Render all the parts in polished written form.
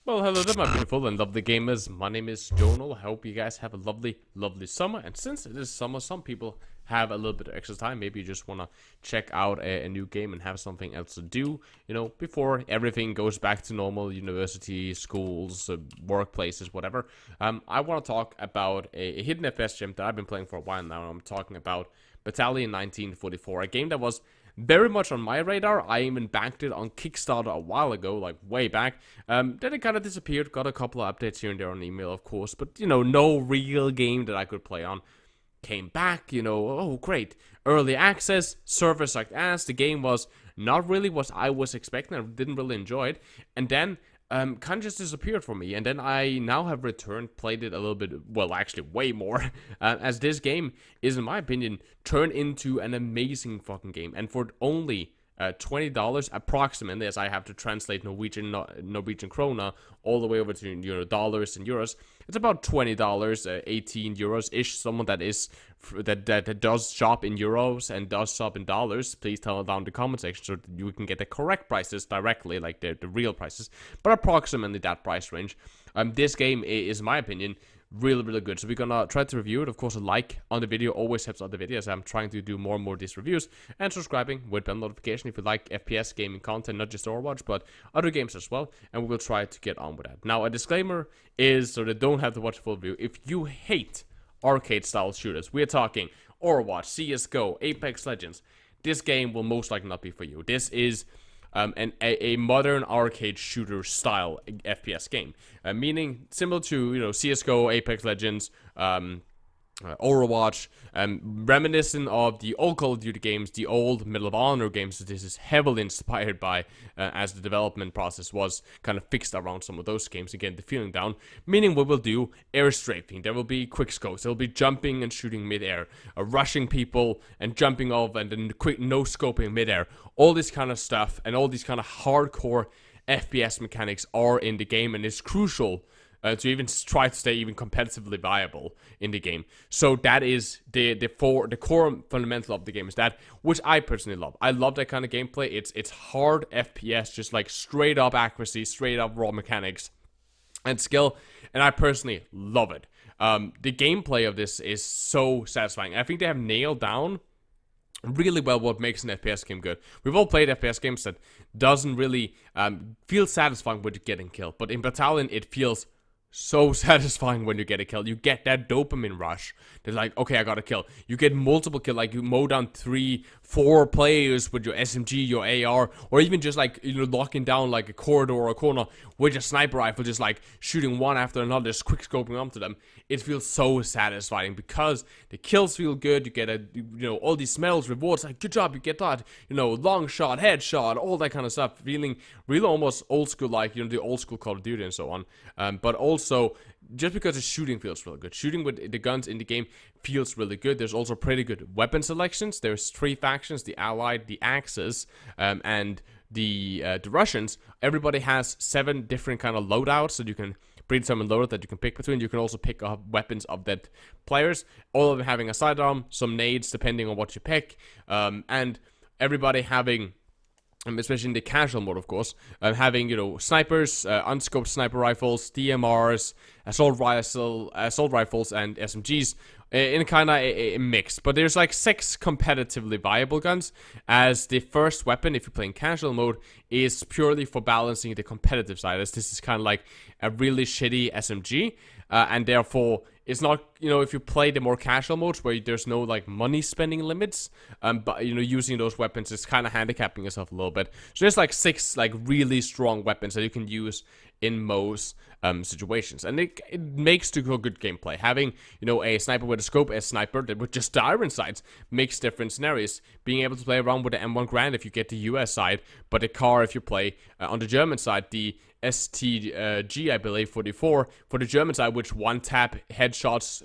Well, hello there, my beautiful and lovely gamers. My name is Jonal. I hope you guys have a lovely, lovely summer. And since it is summer, some people have a little bit of extra time. Maybe you just want to check out a new game and have something else to do, before everything goes back to normal, university, schools, workplaces, whatever. I want to talk about a hidden FPS gem that I've been playing for a while now. I'm talking about Battalion 1944, a game that was very much on my radar. I even backed it on Kickstarter a while ago, like way back. Then it kind of disappeared. Got a couple of updates here and there on email, of course. But, no real game that I could play on. Came back, oh, great. Early access, servers like ass. The game was not really what I was expecting. I didn't really enjoy it. And then kind of just disappeared for me. And then I now have returned, played it a little bit, well, actually way more, as this game is, in my opinion, turned into an amazing fucking game. And for only $20 approximately, as I have to translate Norwegian krona all the way over to dollars and euros, it's about $20, 18 euros ish. Someone that does shop in euros and does shop in dollars, please tell it down in the comment section so that you can get the correct prices directly, like the real prices, but approximately that price range. This game is, in my opinion, really, really good. So we're gonna try to review it. Of course, a like on the video always helps out the video, as I'm trying to do more and more of these reviews, and subscribing with bell notification if you like FPS gaming content, not just Overwatch, but other games as well, and we will try to get on with that. Now, a disclaimer is, so that don't have to watch the full review, if you hate arcade-style shooters, we're talking Overwatch, CSGO, Apex Legends, this game will most likely not be for you. This is a modern arcade shooter style FPS game, meaning similar to CS:GO, Apex Legends, Overwatch, reminiscent of the old Call of Duty games, the old Medal of Honor games. This is heavily inspired by, as the development process was kind of fixed around some of those games, again, the feeling down, meaning we will do air strafing, there will be quick scopes, there will be jumping and shooting mid-air, rushing people and jumping off, and then quick no-scoping mid-air, all this kind of stuff, and all these kind of hardcore FPS mechanics are in the game, and it's crucial to even try to stay even competitively viable in the game. So that is the core fundamental of the game is that, which I personally love. I love that kind of gameplay. It's hard FPS, just like straight up accuracy, straight up raw mechanics and skill, and I personally love it. The gameplay of this is so satisfying. I think they have nailed down really well what makes an FPS game good. We've all played FPS games that doesn't really feel satisfying when you're getting killed, but in Battalion it feels so satisfying when you get a kill. You get that dopamine rush. They're like, okay, I got a kill. You get multiple kills, like you mow down 3-4 players with your SMG, your AR, or even just like locking down like a corridor or a corner with your sniper rifle, just like shooting one after another, just quick scoping onto them. It feels so satisfying because the kills feel good. You get all these smells, rewards, like good job, you get that, long shot, headshot, all that kind of stuff, feeling really almost old school, like the old school Call of Duty and so on. But also, just because the shooting feels really good, shooting with the guns in the game feels really good. There's also pretty good weapon selections. There's 3 factions: the Allied, the Axis, and the Russians. Everybody has 7 different kind of loadouts that you can predetermined loadout that you can pick between. You can also pick up weapons of that players, all of them having a sidearm, some nades depending on what you pick, and everybody having, especially in the casual mode, of course, having snipers, unscoped sniper rifles, DMRs, assault rifles, and SMGs in kind of a mix. But there's like 6 competitively viable guns, as the first weapon, if you're playing casual mode, is purely for balancing the competitive side, as this is kind of like a really shitty SMG, and therefore it's not, if you play the more casual modes where there's no like money spending limits, but using those weapons is kind of handicapping yourself a little bit. So there's like 6 like really strong weapons that you can use in most situations, and it makes to good gameplay. Having a sniper with a scope, a sniper that with just the iron sights makes different scenarios. Being able to play around with the M1 Grand if you get the US side, but the car if you play on the German side, the STG, I believe, 44 for the German side, which one-tap headshots,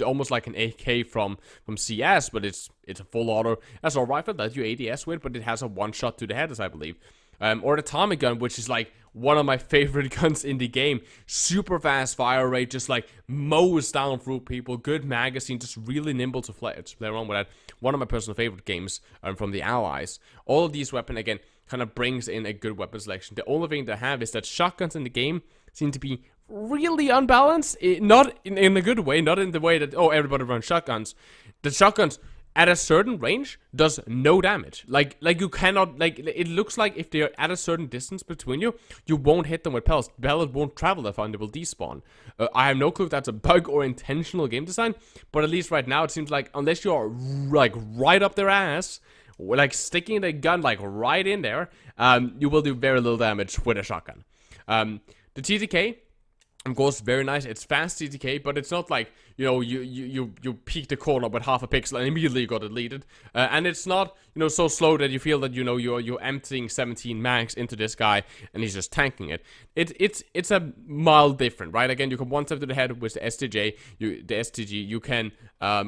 almost like an AK from CS, but it's a full auto assault rifle that you ADS with, but it has a one-shot to the head, as I believe. Or the Tommy gun, which is like one of my favorite guns in the game. Super fast fire rate, just like mows down through people. Good magazine, just really nimble to play around with that. One of my personal favorite games from the Allies. All of these weapons, again, kind of brings in a good weapon selection. The only thing they have is that shotguns in the game seem to be really unbalanced. Not in a good way, not in the way that, oh, everybody runs shotguns. The shotguns at a certain range does no damage. Like you cannot, like, it looks like if they're at a certain distance between you, you won't hit them with pellets. Pellets won't travel that far and they will despawn. I have no clue if that's a bug or intentional game design, but at least right now it seems like unless you're like right up their ass, like sticking the gun like right in there, you will do very little damage with a shotgun. The TTK, of course, very nice. It's fast TTK, but it's not like, you know, you peek the corner with half a pixel and immediately got deleted. And it's not, you know, so slow that you feel that, you know, you're emptying 17 mags into this guy and he's just tanking it. It's a mild different, right? Again, you can one step to the head with the STG. You can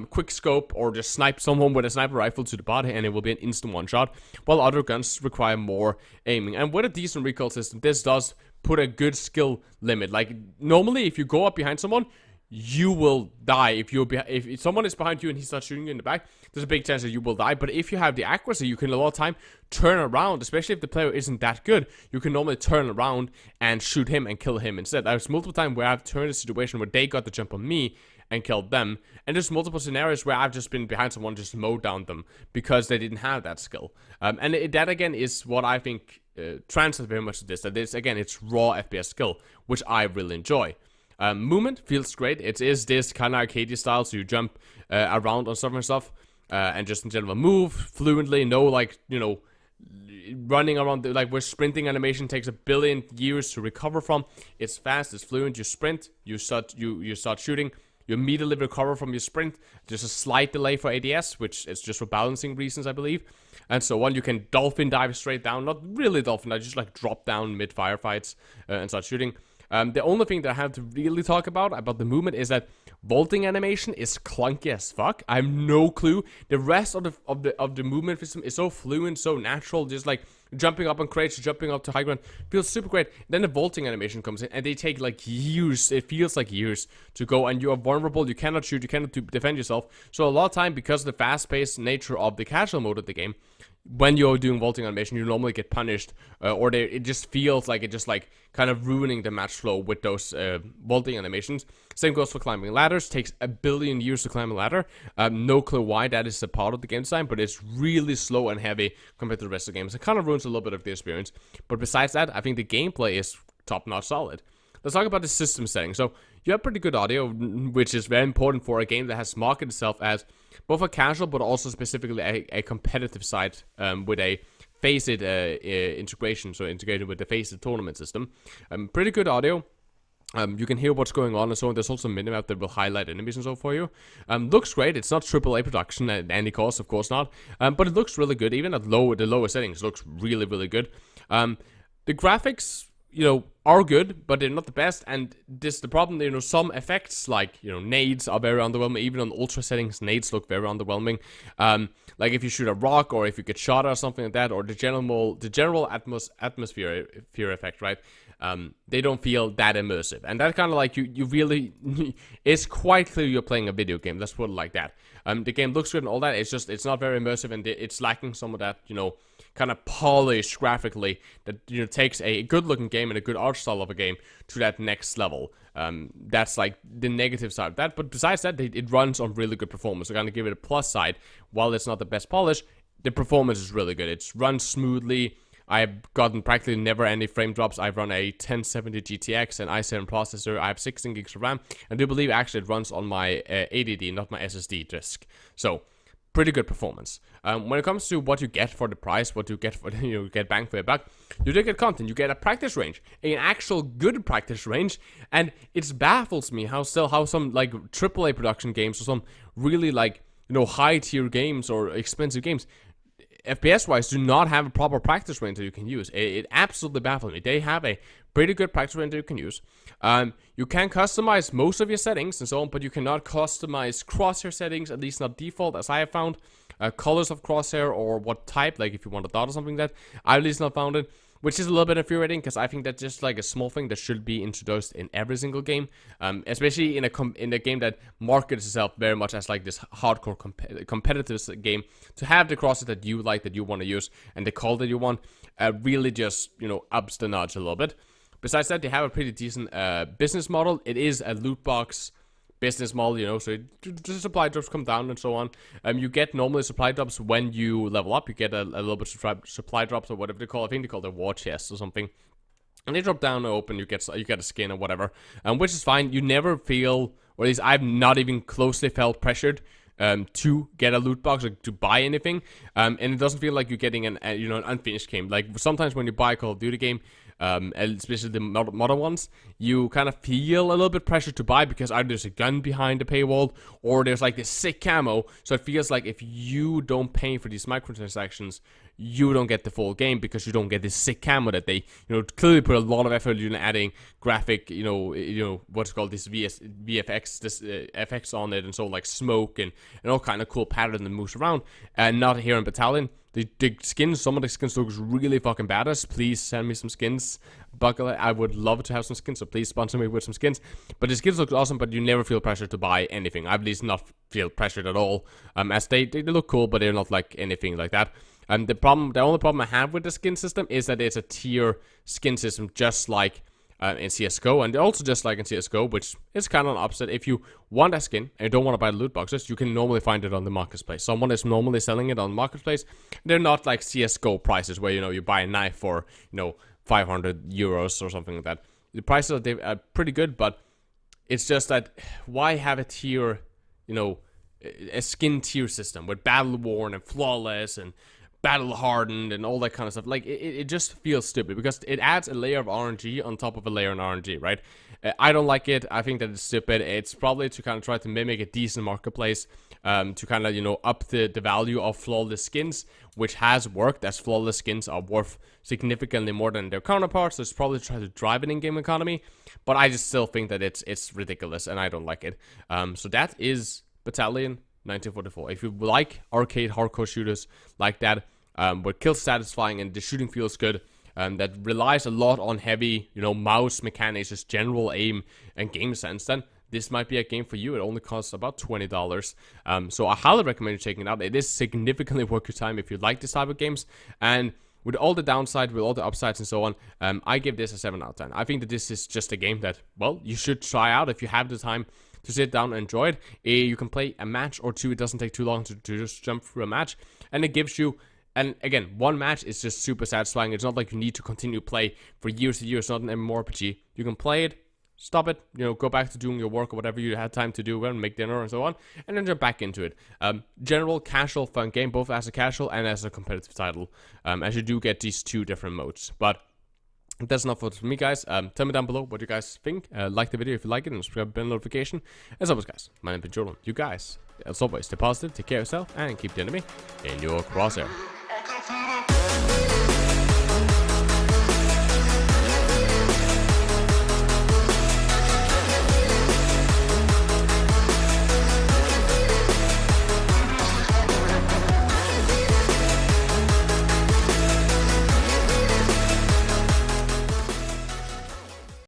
quick scope or just snipe someone with a sniper rifle to the body and it will be an instant one shot, while other guns require more aiming. And with a decent recoil system, this does put a good skill limit. Like, normally if you go up behind someone, you will die. If someone is behind you and he starts shooting you in the back, there's a big chance that you will die. But if you have the accuracy, you can a lot of time turn around, especially if the player isn't that good. You can normally turn around and shoot him and kill him instead. There's multiple times where I've turned a situation where they got the jump on me and killed them, and there's multiple scenarios where I've just been behind someone, just mowed down them because they didn't have that skill. That again is what I think translates very much to this. That is, again, it's raw FPS skill, which I really enjoy. Movement feels great. It is this kind of arcade style, so you jump around on stuff and just in general move fluently. No, like, you know, running around like where sprinting animation takes a billion years to recover from. It's fast, it's fluent. You sprint, you start shooting. You immediately recover from your sprint. There's a slight delay for ADS, which is just for balancing reasons, I believe. And so on, you can dolphin dive straight down. Not really dolphin dive, just like drop down mid firefights and start shooting. The only thing that I have to really talk about the movement is that vaulting animation is clunky as fuck. I have no clue. The rest of the movement system is so fluent, so natural, just like jumping up on crates, jumping up to high ground, feels super great. Then the vaulting animation comes in, and they take like years. It feels like years to go, and you are vulnerable. You cannot shoot. You cannot defend yourself. So a lot of time, because of the fast-paced nature of the casual mode of the game, when you're doing vaulting animation, you normally get punished, or it just feels like it just like kind of ruining the match flow with those vaulting animations. Same goes for climbing ladders. Takes a billion years to climb a ladder. No clue why that is a part of the game design, but it's really slow and heavy compared to the rest of the games. It kind of ruins a little bit of the experience. But besides that, I think the gameplay is top-notch solid. Let's talk about the system setting. So you have pretty good audio, which is very important for a game that has marketed itself as both a casual but also specifically a competitive side with a Faceit integration, so integrated with the Faceit tournament system. Pretty good audio. You can hear what's going on and so on. There's also a minimap that will highlight enemies and so for you. Looks great. It's not AAA production at any cost, of course not. But it looks really good. Even at the lower settings, it looks really, really good. The graphics, you know, are good, but they're not the best. And this the problem. You know, some effects like, you know, nades are very underwhelming. Even on ultra settings, nades look very underwhelming. Like if you shoot a rock or if you get shot or something like that, or the general atmosphere effect, right? They don't feel that immersive, and that kind of like you really it's quite clear you're playing a video game. Let's put it like that. The game looks good and all that. It's just it's not very immersive, and it's lacking some of that, you know, kind of polished graphically that, you know, takes a good looking game and a good art style of a game to that next level. That's like the negative side of that. But besides that, it runs on really good performance. I'm gonna give it a plus side. While it's not the best polish, the performance is really good. It runs smoothly. I've gotten practically never any frame drops. I've run a 1070 GTX, an i7 processor. I have 16 gigs of RAM, and I do believe actually it runs on my ADD, not my SSD disk. So pretty good performance. When it comes to what you get for the price, what you get for you get bang for your buck, you do get content. You get a practice range, an actual good practice range, and it baffles me how some like AAA production games or some really like, you know, high tier games or expensive games, FPS wise, do not have a proper practice range that you can use. It absolutely baffles me. They have a pretty good practice range that you can use. You can customize most of your settings and so on, but you cannot customize crosshair settings, at least not default, as I have found. Colors of crosshair or what type, like if you want a dot or something like that, I've at least not found it. which is a little bit infuriating because I think that's just like a small thing that should be introduced in every single game, especially in a game that markets itself very much as like this hardcore competitive game. To have the crosses that you like, that you want to use, and the call that you want, really just, you know, ups the notch a little bit. Besides that, they have a pretty decent business model. It is a loot box business model, you know, so the supply drops come down and so on. You get normally supply drops when you level up. You get a little bit of supply drops or whatever they call it. I think they call it war chests or something. And they drop down and open, you get a skin or whatever, which is fine. You never feel, or at least I've not even closely felt pressured to get a loot box or to buy anything, and it doesn't feel like you're getting an unfinished game. Like sometimes when you buy a Call of Duty game, especially the modern ones, you kind of feel a little bit pressured to buy because either there's a gun behind the paywall or there's like this sick camo. So it feels like if you don't pay for these microtransactions, you don't get the full game because you don't get this sick camo that they, you know, clearly put a lot of effort in adding graphic, you know what's called this VFX, this FX on it, and so like smoke and all kind of cool pattern that moves around. And not here in Battalion. The skins, some of the skins looks really fucking badass. Please send me some skins. Buckle, I would love to have some skins, so please sponsor me with some skins. But the skins look awesome, but you never feel pressure to buy anything. I've at least not feel pressured at all. As they look cool, but they're not like anything like that. The only problem I have with the skin system is that it's a tier skin system, just like in CSGO, and also just like in CSGO, which is kind of an opposite. If you want a skin and you don't want to buy the loot boxes, you can normally find it on the marketplace. Someone is normally selling it on the marketplace. They're not like CSGO prices where, you know, you buy a knife for, you know, 500 euros or something like that. The prices are pretty good, but it's just that why have a tier, you know, a skin tier system with battle worn and flawless and battle hardened and all that kind of stuff? Like it just feels stupid because it adds a layer of RNG on top of a layer of RNG, right? I don't like it. I think that it's stupid. It's probably to kind of try to mimic a decent marketplace, to kind of, you know, up the value of flawless skins, which has worked, as flawless skins are worth significantly more than their counterparts. So it's probably try to drive an in-game economy, but I just still think that it's ridiculous and I don't like it. So that is Battalion 1944. If you like arcade hardcore shooters like that, where kills satisfying and the shooting feels good, that relies a lot on heavy, you know, mouse mechanics, just general aim and game sense, then this might be a game for you. It only costs about $20. So I highly recommend you checking it out. It is significantly worth your time if you like this type of games. And with all the downside, with all the upsides and so on, I give this a 7 out of 10. I think that this is just a game that, well, you should try out if you have the time to sit down and enjoy it. You can play a match or two. It doesn't take too long to just jump through a match. And it gives you, and again, one match is just super satisfying. It's not like you need to continue to play for years and years. It's not an MMORPG. You can play it, stop it, you know, go back to doing your work or whatever you had time to do, and make dinner and so on, and then jump back into it. General, casual, fun game, both as a casual and as a competitive title, as you do get these two different modes. But that's enough for me, guys. Tell me down below what you guys think. Like the video if you like it, and subscribe, bell notification. As always, guys, my name is Jonal. You guys, as always, stay positive, take care of yourself, and keep the enemy in your crosshair.